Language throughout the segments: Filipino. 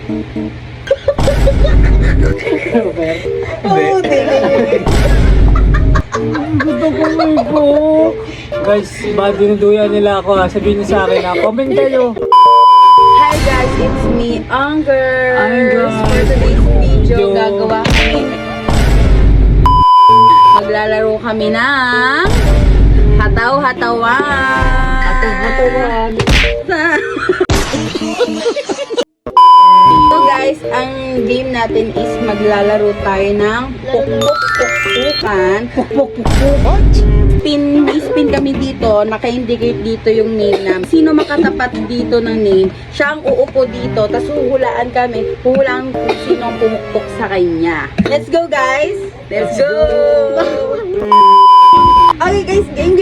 Oo, Gusto ko ito. Guys, baka dinuduyan nila ako ha. Sabihin niyo sa akin ha. Comment kayo. Hi guys, it's me, Angers. Angers. For today's video, gagawa kami. Maglalaro kami ng hataw-hatawan. Hataw-hatawan. So guys, ang game natin is maglalaro tayo ng pukpuk-pukpukan. Pukpuk-pukpuk. Spin kami dito, naka-indicate dito yung name namin. Sino makatapat dito ng name, siya ang uupo dito, tapos huhulaan kami, huhulaan kung sino ang pumukpok sa kanya. Let's go guys! Let's go! Okay guys, game!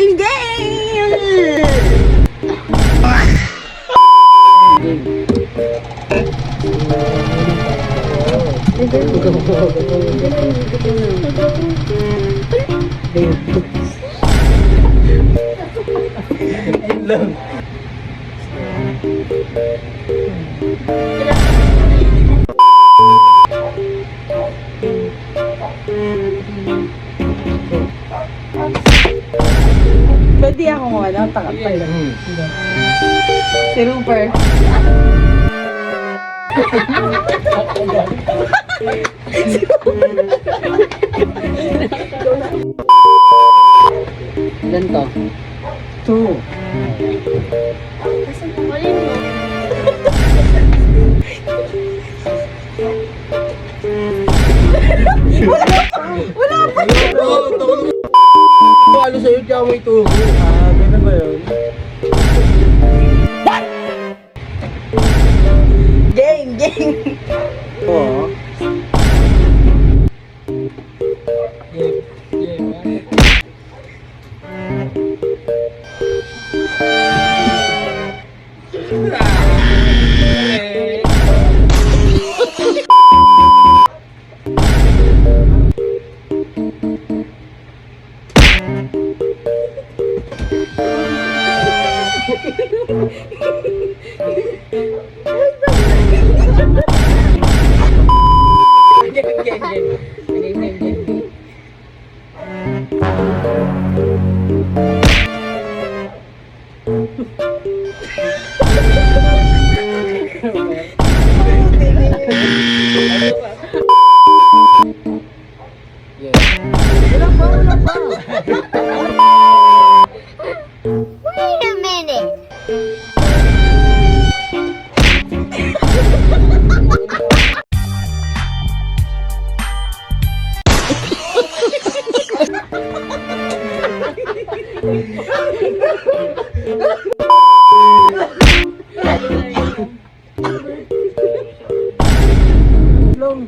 Pwede akong takapal. Si Rupert. Ganito. 2. Wala pa! Ano sa'yo dyan mo ito? Ah, gano'n ba yun? Game! Oo. Game. Wait a minute. Long.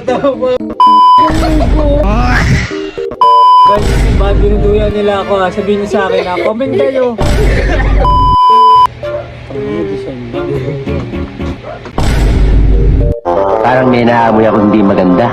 Ito po. Guys, baka dinuduyan nila ako ha. Sabihin niyo sa akin ha. Comment kayo. Parang may naamoy ako hindi maganda.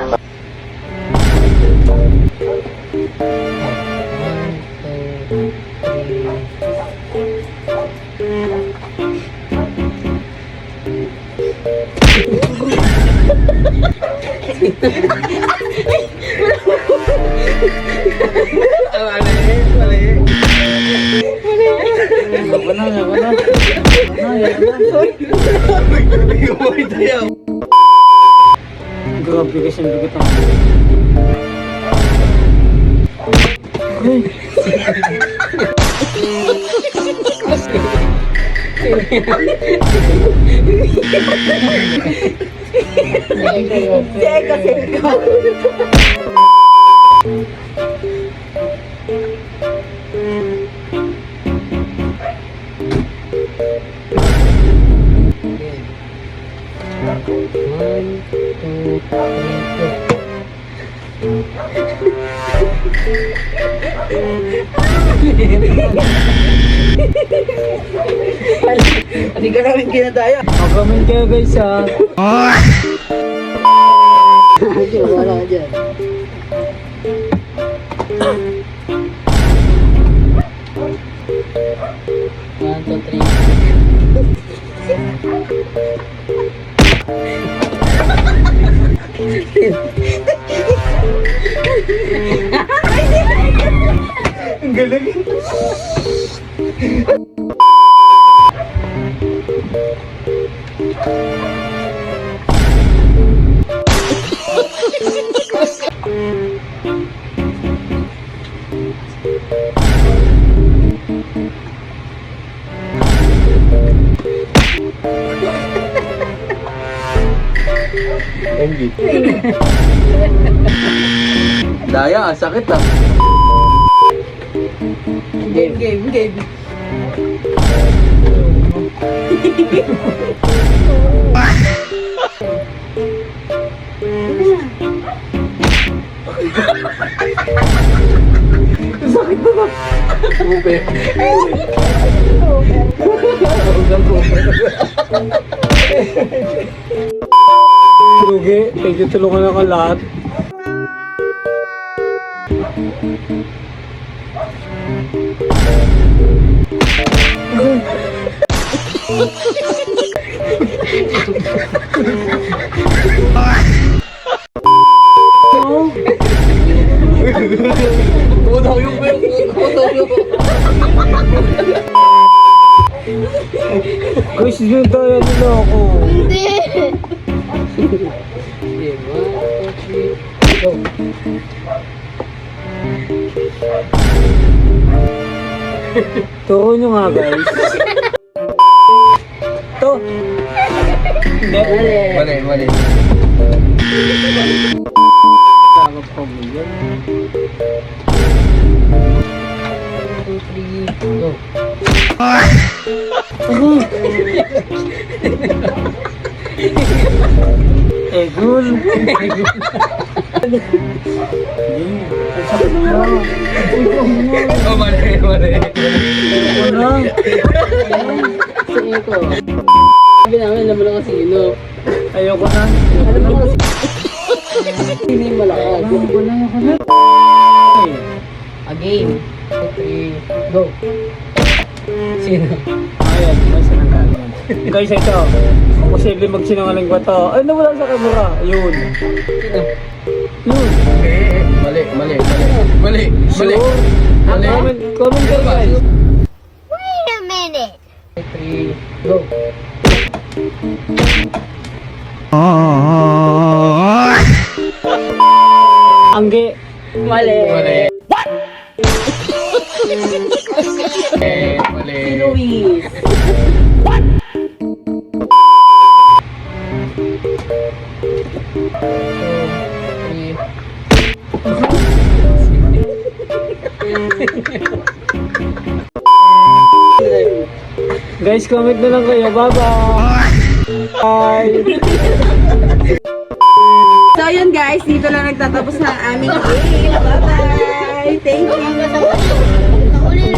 Grabe kasi ang bigat ang Seko, seko. Hindi ka namin kinadaya. Mag-comment kayo guys ha. Wala ka dyan. One, two, three. Ang galing. Daya, sakit ah. Game. Lugi, thank you, tulungan ako lahat. Guys, dinadaya nila ako. Turo nyo nga guys. To. Hindi. Mali. Tawag pa mo yan. 2, 3, go. Egul. Oh, mali. Ano? Seko. Sabi namin, alam mo lang kasi sino. Ayoko na. Alam mo kasi sino yung malakas. A game. 2, 3, go. Sino? Ayan, may sinanggaling. Guys, ito. Posible magsinungaling ba to? Ay, nawala sa camera. Yun. Sino? Yun. Mali. Sure. Comment kayo guys. Wait a minute. 3, go. Angge. Mali. Mali. Si Luis. Guys, comment na lang kayo. Bye-bye. Bye. So yun guys, dito lang nagtatapos na ang aming game. Bye-bye! Thank you! Uli